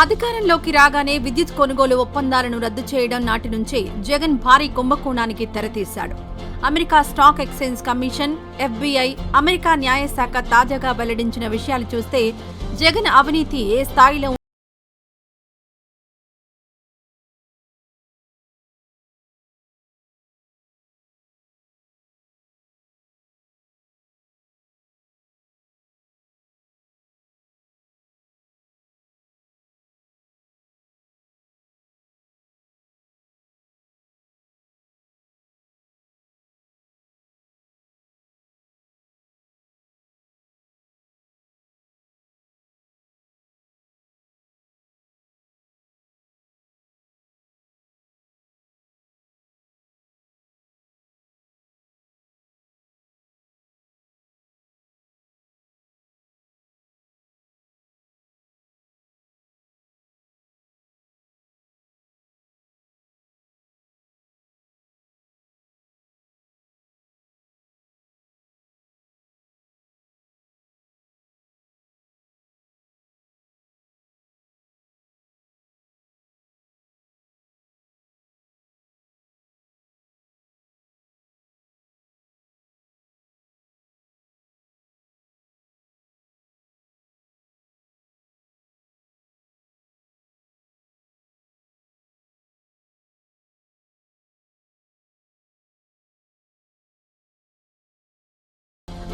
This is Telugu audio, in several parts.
అధికారంలోకి రాగానే విద్యుత్ కొనుగోలు ఒప్పందాలను రద్దు చేయడం నాటి నుంచే జగన్ భారీ కుంభకోణానికి తెరతీశాడు. America stock exchange commission, FBI, America న్యాయశాఖ తాజాగా వెల్లడించిన విషయాలు చూస్తే జగన్ అవినీతి ఏ స్థాయిలో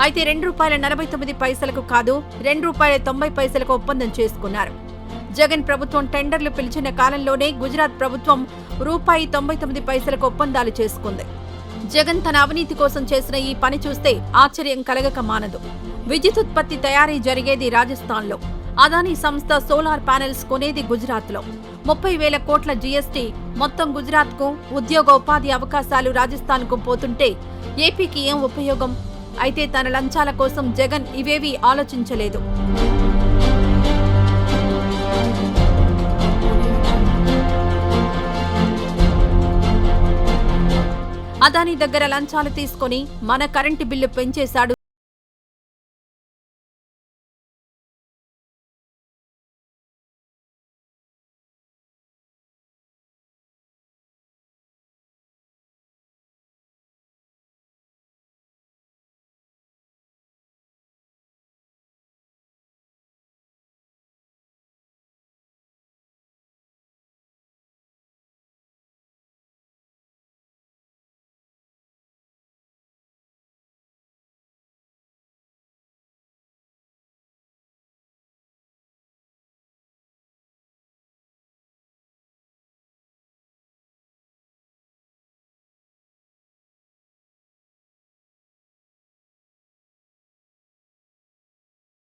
అయితే ₹2.49 కాదు, ₹2.90 ఒప్పందం చేసుకున్నారు. జగన్ ప్రభుత్వం టెండర్లు పిలిచిన కాలంలోనే గుజరాత్ ప్రభుత్వం ₹99 ఒప్పందాలు చేసుకుంది. జగన్ తన అవినీతి కోసం చేసిన ఈ పని చూస్తే ఆశ్చర్యం కలగక మానదు. విద్యుతుత్పత్తి తయారీ జరిగేది రాజస్థాన్లో, అదానీ సంస్థ సోలార్ ప్యానెల్స్ కొనేది గుజరాత్లో. 30,000 కోట్ల జీఎస్టీ మొత్తం గుజరాత్కు, ఉద్యోగోపాధి అవకాశాలు రాజస్థాన్కు పోతుంటే ఏపీకి ఏం ఉపయోగం? అయితే తన లంచాల కోసం జగన్ ఇవేవీ ఆలోచించలేదు. అదానీ దగ్గర లంచాలు తీసుకొని మన కరెంటు బిల్లు పెంచేశాడు.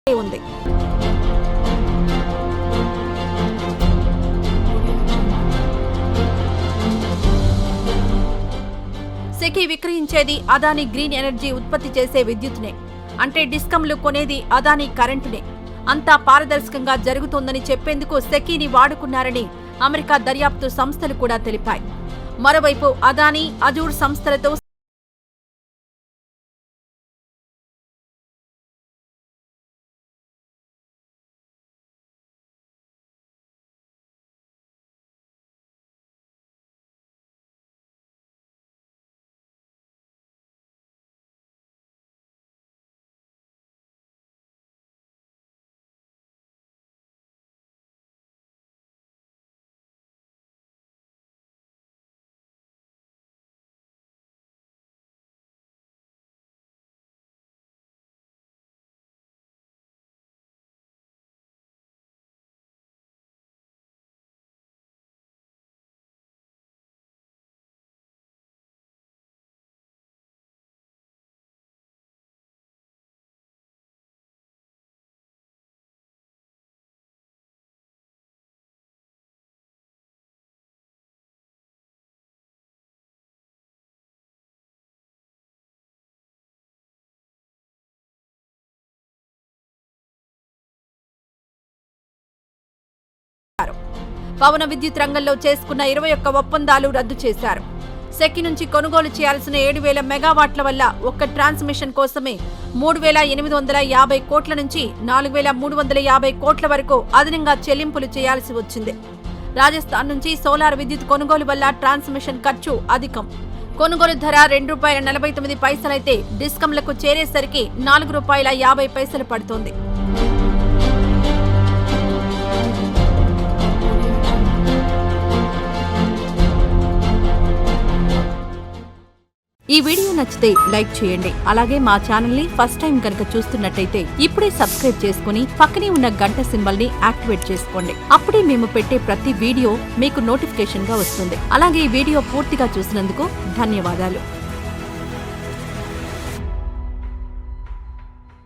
ఉంది. సెకీ విక్రయించేది అదానీ గ్రీన్ ఎనర్జీ ఉత్పత్తి చేసే విద్యుత్నే. అంటే డిస్కంలు కొనేది అదానీ కరెంటునే. అంతా పారదర్శకంగా జరుగుతోందని చెప్పేందుకు సెకీని వాడుకున్నారని అమెరికా దర్యాప్తు సంస్థలు కూడా తెలిపాయి. మరోవైపు అదానీ, అజూర్ సంస్థలతో పవన విద్యుత్ రంగంలో చేసుకున్న 21 ఒప్పందాలు రద్దు చేశారు. సెక్కి నుంచి కొనుగోలు చేయాల్సిన 7,000 మెగావాట్ల వల్ల ఒక్క ట్రాన్స్మిషన్ కోసమే 3,850 కోట్ల నుంచి 4,350 కోట్ల వరకు అదనంగా చెల్లింపులు చేయాల్సి వచ్చింది. రాజస్థాన్ నుంచి సోలార్ విద్యుత్ కొనుగోలు వల్ల ట్రాన్స్మిషన్ ఖర్చు అధికం. కొనుగోలు ధర ₹2.49 అయితే డిస్కంలకు చేరేసరికి ₹4.50 పడుతోంది. ఈ వీడియో నచ్చితే లైక్ చేయండి. అలాగే మా ఛానల్ ని ఫస్ట్ టైం కనుక చూస్తున్నట్టయితే ఇప్పుడే సబ్స్క్రైబ్ చేసుకుని పక్కనే ఉన్న గంట సింబల్ ని యాక్టివేట్ చేసుకోండి. అప్పుడే మేము పెట్టే ప్రతి వీడియో మీకు నోటిఫికేషన్ గా వస్తుంది. అలాగే ఈ వీడియో పూర్తిగా చూసినందుకు ధన్యవాదాలు.